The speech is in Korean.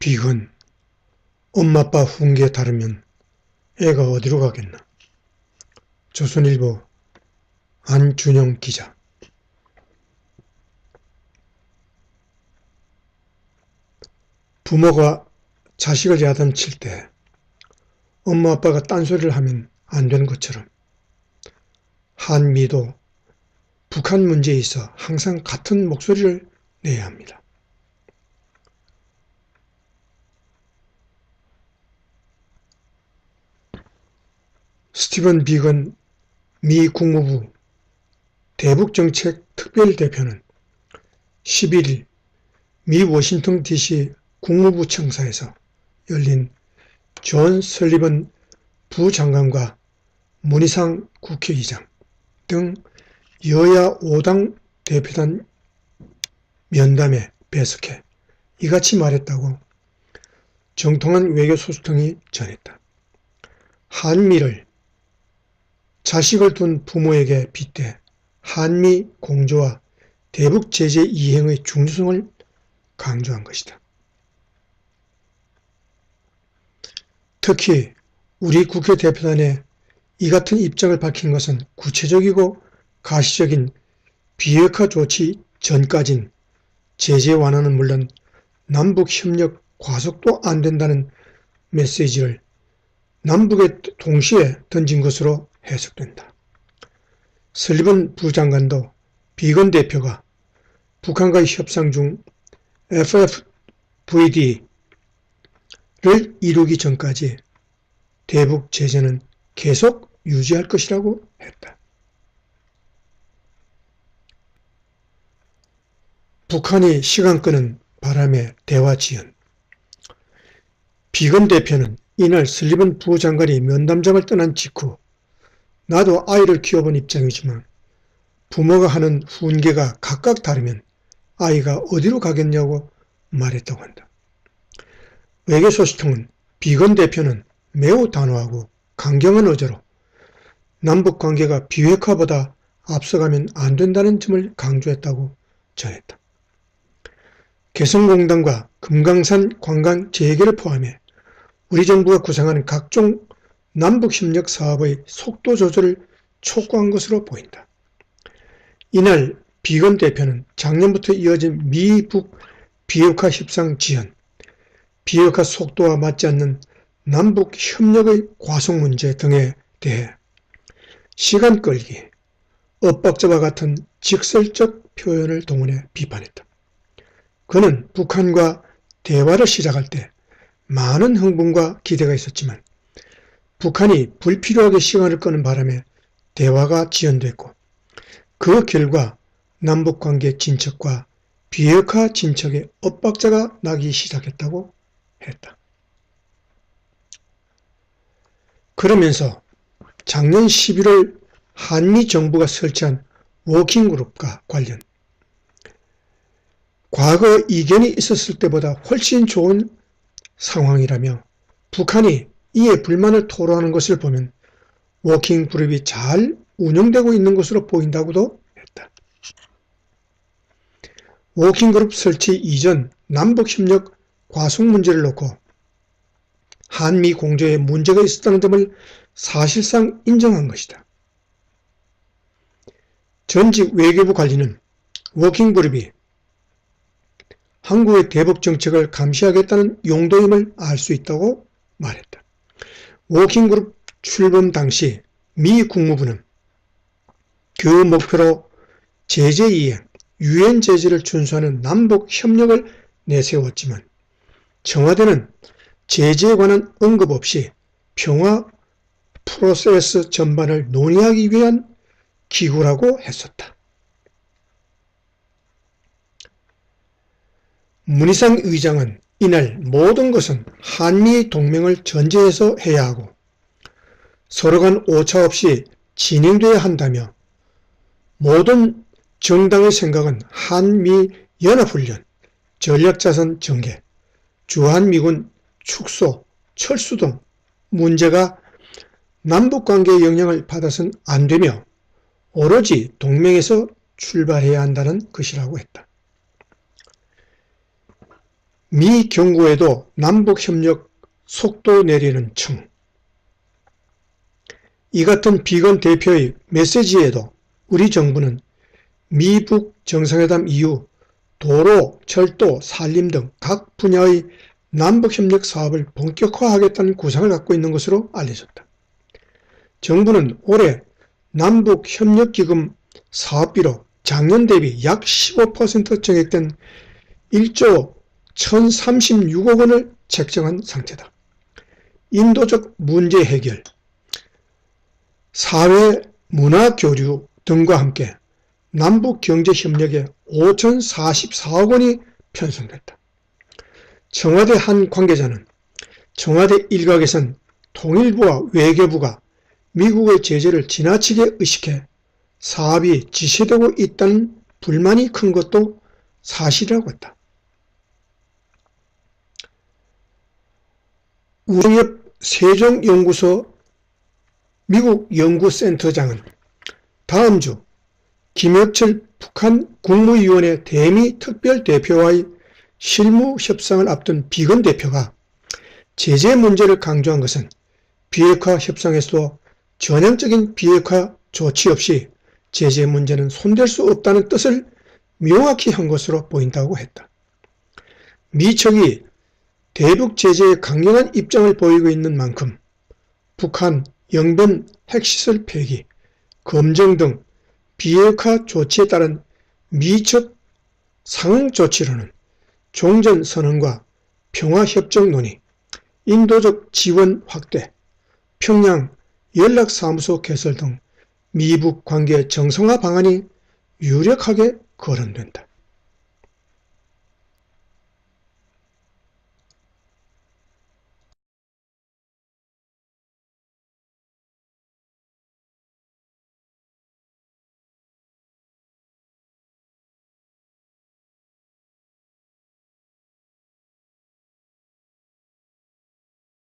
비건, 엄마 아빠 훈계 다르면 애가 어디로 가겠나. 조선일보 안준영 기자. 부모가 자식을 야단칠 때 엄마 아빠가 딴소리를 하면 안 되는 것처럼 한미도 북한 문제에 있어 항상 같은 목소리를 내야 합니다. 스티븐 비건 미 국무부 대북정책 특별대표는 11일 미 워싱턴 DC 국무부 청사에서 열린 존 설리번 부장관과 문희상 국회의장 등 여야 5당 대표단 면담에 배석해 이같이 말했다고 정통한 외교소통이 전했다. 한미를 자식을 둔 부모에게 빗대 한미 공조와 대북 제재 이행의 중요성을 강조한 것이다. 특히 우리 국회 대표단에 이 같은 입장을 밝힌 것은 구체적이고 가시적인 비핵화 조치 전까진 제재 완화는 물론 남북협력 과속도 안 된다는 메시지를 남북에 동시에 던진 것으로 해석된다. 설리번 부장관도 비건 대표가 북한과의 협상 중 FFVD를 이루기 전까지 대북 제재는 계속 유지할 것이라고 했다. 북한이 시간 끄는 바람에 대화 지연. 비건 대표는 이날 설리번 부장관이 면담장을 떠난 직후 나도 아이를 키워본 입장이지만 부모가 하는 훈계가 각각 다르면 아이가 어디로 가겠냐고 말했다고 한다. 외교소식통은 비건 대표는 매우 단호하고 강경한 어조로 남북관계가 비핵화보다 앞서가면 안 된다는 점을 강조했다고 전했다. 개성공단과 금강산 관광 재개를 포함해 우리 정부가 구상하는 각종 남북협력 사업의 속도 조절을 촉구한 것으로 보인다. 이날 비건 대표는 작년부터 이어진 미북 비핵화 협상 지연, 비핵화 속도와 맞지 않는 남북협력의 과속 문제 등에 대해 시간 끌기, 엇박자와 같은 직설적 표현을 동원해 비판했다. 그는 북한과 대화를 시작할 때 많은 흥분과 기대가 있었지만 북한이 불필요하게 시간을 끄는 바람에 대화가 지연됐고 그 결과 남북관계 진척과 비핵화 진척에 엇박자가 나기 시작했다고 했다. 그러면서 작년 11월 한미 정부가 설치한 워킹그룹과 관련 과거 이견이 있었을 때보다 훨씬 좋은 상황이라며 북한이 이에 불만을 토로하는 것을 보면 워킹그룹이 잘 운영되고 있는 것으로 보인다고도 했다. 워킹그룹 설치 이전 남북협력 과속 문제를 놓고 한미 공조에 문제가 있었다는 점을 사실상 인정한 것이다. 전직 외교부 관리는 워킹그룹이 한국의 대북 정책을 감시하겠다는 용도임을 알 수 있다고 말했다. 워킹그룹 출범 당시 미 국무부는 그 목표로 제재 이행, 유엔 제재를 준수하는 남북 협력을 내세웠지만 청와대는 제재에 관한 언급 없이 평화 프로세스 전반을 논의하기 위한 기구라고 했었다. 문희상 의장은 이날 모든 것은 한미 동맹을 전제해서 해야 하고 서로 간 오차 없이 진행돼야 한다며 모든 정당의 생각은 한미 연합훈련, 전략자산 전개, 주한미군 축소, 철수 등 문제가 남북관계에 영향을 받아서는 안 되며 오로지 동맹에서 출발해야 한다는 것이라고 했다. 미 경고에도 남북협력 속도 내리는 청. 이 같은 비건 대표의 메시지에도 우리 정부는 미북 정상회담 이후 도로, 철도, 산림 등 각 분야의 남북협력 사업을 본격화하겠다는 구상을 갖고 있는 것으로 알려졌다. 정부는 올해 남북협력기금 사업비로 작년 대비 약 15% 증액된 1조 1036억 원을 책정한 상태다. 인도적 문제 해결, 사회 문화 교류 등과 함께 남북경제협력에 5,044억 원이 편성됐다. 청와대 한 관계자는 청와대 일각에선 통일부와 외교부가 미국의 제재를 지나치게 의식해 사업이 지체되고 있다는 불만이 큰 것도 사실이라고 했다. 우영엽 세종연구소 미국 연구센터장은 다음 주 김혁철 북한 국무위원회 대미 특별대표와의 실무 협상을 앞둔 비건 대표가 제재 문제를 강조한 것은 비핵화 협상에서도 전향적인 비핵화 조치 없이 제재 문제는 손댈 수 없다는 뜻을 명확히 한 것으로 보인다고 했다. 미측이 대북 제재에 강력한 입장을 보이고 있는 만큼 북한 영변 핵시설 폐기, 검증 등 비핵화 조치에 따른 미측 상응 조치로는 종전선언과 평화협정 논의, 인도적 지원 확대, 평양 연락사무소 개설 등 미북 관계 정상화 방안이 유력하게 거론된다.